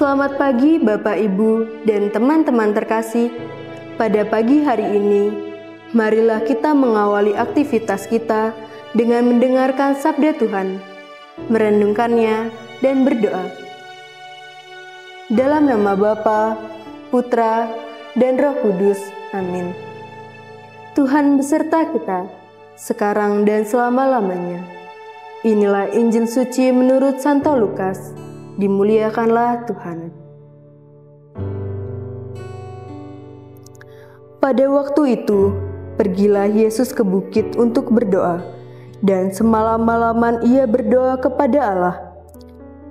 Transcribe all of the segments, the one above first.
Selamat pagi Bapak Ibu dan teman-teman terkasih. Pada pagi hari ini, marilah kita mengawali aktivitas kita dengan mendengarkan sabda Tuhan, merenungkannya dan berdoa. Dalam nama Bapa, Putra, dan Roh Kudus. Amin. Tuhan beserta kita, sekarang dan selama-lamanya. Inilah Injil suci menurut Santo Lukas. Dimuliakanlah Tuhan. Pada waktu itu, pergilah Yesus ke bukit untuk berdoa, dan semalam-malaman ia berdoa kepada Allah.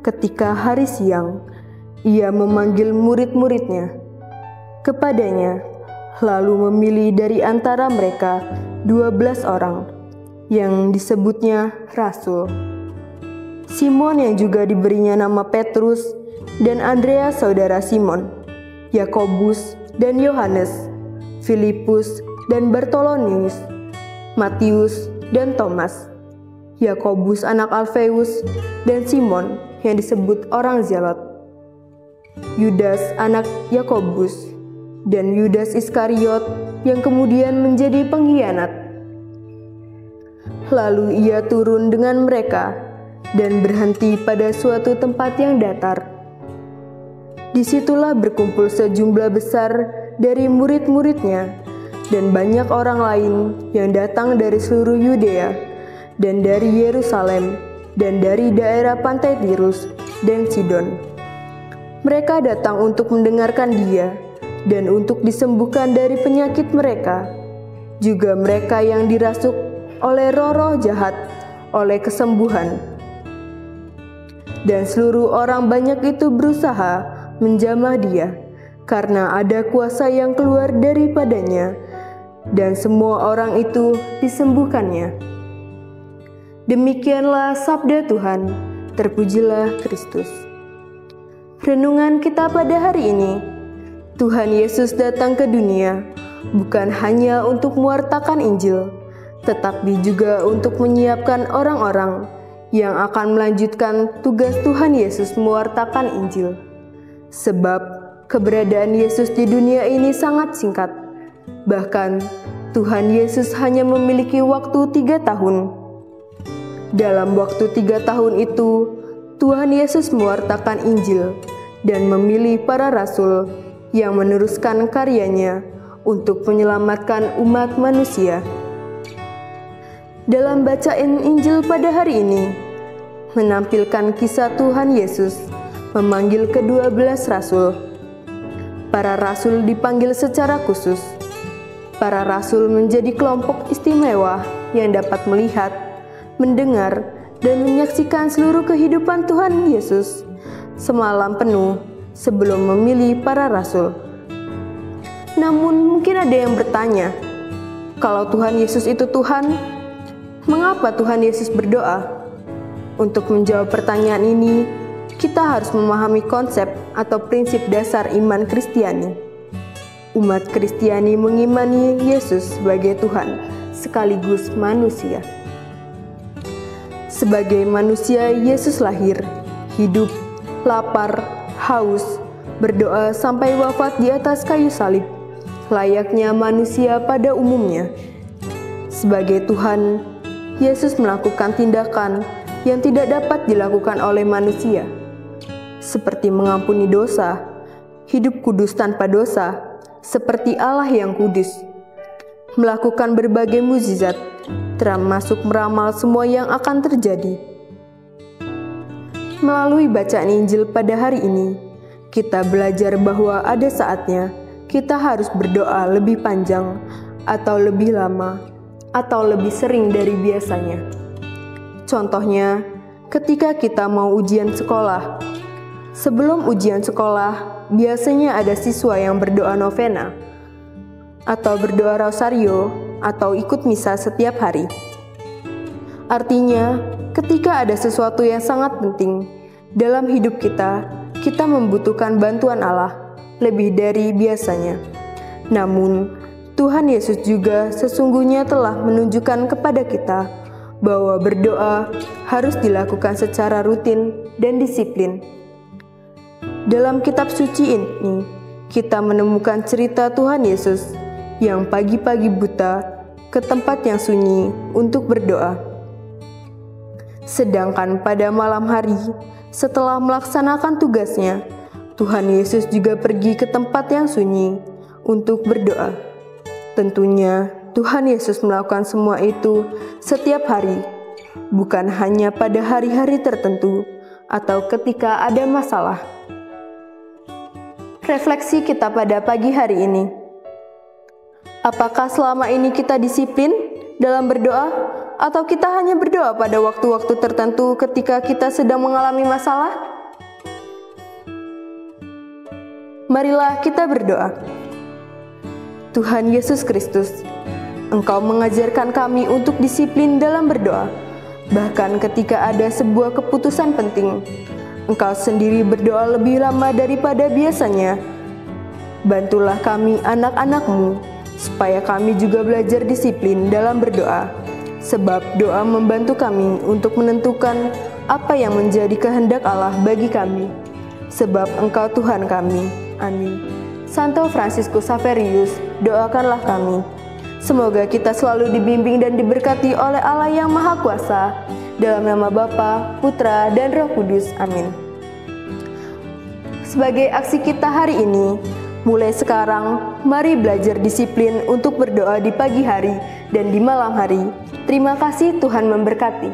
Ketika hari siang, ia memanggil murid-muridnya kepadanya, lalu memilih dari antara mereka 12 orang, yang disebutnya rasul. Simon yang juga diberinya nama Petrus, dan Andreas saudara Simon, Yakobus dan Yohanes, Filipus dan Bartolomeus, Matius dan Thomas, Yakobus anak Alfeus dan Simon yang disebut orang Zelot, Yudas anak Yakobus, dan Yudas Iskariot yang kemudian menjadi pengkhianat. Lalu ia turun dengan mereka dan berhenti pada suatu tempat yang datar. Disitulah berkumpul sejumlah besar dari murid-muridnya dan banyak orang lain yang datang dari seluruh Yudea dan dari Yerusalem dan dari daerah pantai Tirus dan Sidon. Mereka datang untuk mendengarkan dia dan untuk disembuhkan dari penyakit mereka. Juga mereka yang dirasuk oleh roh-roh jahat oleh kesembuhan. Dan seluruh orang banyak itu berusaha menjamah dia, karena ada kuasa yang keluar daripadanya, dan semua orang itu disembuhkannya. Demikianlah sabda Tuhan, terpujilah Kristus. Renungan kita pada hari ini, Tuhan Yesus datang ke dunia, bukan hanya untuk mewartakan Injil, tetapi juga untuk menyiapkan orang-orang yang akan melanjutkan tugas Tuhan Yesus mewartakan Injil. Sebab keberadaan Yesus di dunia ini sangat singkat. Bahkan Tuhan Yesus hanya memiliki waktu 3 tahun. Dalam waktu 3 tahun itu, Tuhan Yesus mewartakan Injil dan memilih para rasul yang meneruskan karyanya untuk menyelamatkan umat manusia. Dalam bacaan Injil pada hari ini, menampilkan kisah Tuhan Yesus memanggil ke-12 rasul. Para rasul dipanggil secara khusus. Para rasul menjadi kelompok istimewa yang dapat melihat, mendengar, dan menyaksikan seluruh kehidupan Tuhan Yesus semalam penuh sebelum memilih para rasul. Namun mungkin ada yang bertanya, kalau Tuhan Yesus itu Tuhan, mengapa Tuhan Yesus berdoa? Untuk menjawab pertanyaan ini, kita harus memahami konsep atau prinsip dasar iman Kristiani. Umat Kristiani mengimani Yesus sebagai Tuhan sekaligus manusia. Sebagai manusia, Yesus lahir, hidup, lapar, haus, berdoa sampai wafat di atas kayu salib, layaknya manusia pada umumnya. Sebagai Tuhan, Yesus melakukan tindakan yang tidak dapat dilakukan oleh manusia, seperti mengampuni dosa, hidup kudus tanpa dosa, seperti Allah yang kudus, melakukan berbagai mukjizat, termasuk meramal semua yang akan terjadi. Melalui bacaan Injil pada hari ini, kita belajar bahwa ada saatnya kita harus berdoa lebih panjang, atau lebih lama, atau lebih sering dari biasanya. Contohnya, ketika kita mau ujian sekolah. Sebelum ujian sekolah, biasanya ada siswa yang berdoa novena, atau berdoa rosario, atau ikut misa setiap hari. Artinya, ketika ada sesuatu yang sangat penting dalam hidup kita, kita membutuhkan bantuan Allah lebih dari biasanya. Namun, Tuhan Yesus juga sesungguhnya telah menunjukkan kepada kita bahwa berdoa harus dilakukan secara rutin dan disiplin. Dalam kitab suci ini, kita menemukan cerita Tuhan Yesus yang pagi-pagi buta ke tempat yang sunyi untuk berdoa. Sedangkan pada malam hari, setelah melaksanakan tugasnya, Tuhan Yesus juga pergi ke tempat yang sunyi untuk berdoa. Tentunya, Tuhan Yesus melakukan semua itu setiap hari, bukan hanya pada hari-hari tertentu atau ketika ada masalah. Refleksi kita pada pagi hari ini. Apakah selama ini kita disiplin dalam berdoa, atau kita hanya berdoa pada waktu-waktu tertentu ketika kita sedang mengalami masalah? Marilah kita berdoa. Tuhan Yesus Kristus, Engkau mengajarkan kami untuk disiplin dalam berdoa, bahkan ketika ada sebuah keputusan penting. Engkau sendiri berdoa lebih lama daripada biasanya. Bantulah kami anak-anak-Mu, supaya kami juga belajar disiplin dalam berdoa, sebab doa membantu kami untuk menentukan apa yang menjadi kehendak Allah bagi kami, sebab Engkau Tuhan kami. Amin. Santo Fransiskus Xaverius, doakanlah kami. Semoga kita selalu dibimbing dan diberkati oleh Allah yang Maha Kuasa, dalam nama Bapa, Putra, dan Roh Kudus. Amin. Sebagai aksi kita hari ini, mulai sekarang, mari belajar disiplin untuk berdoa di pagi hari dan di malam hari. Terima kasih, Tuhan memberkati.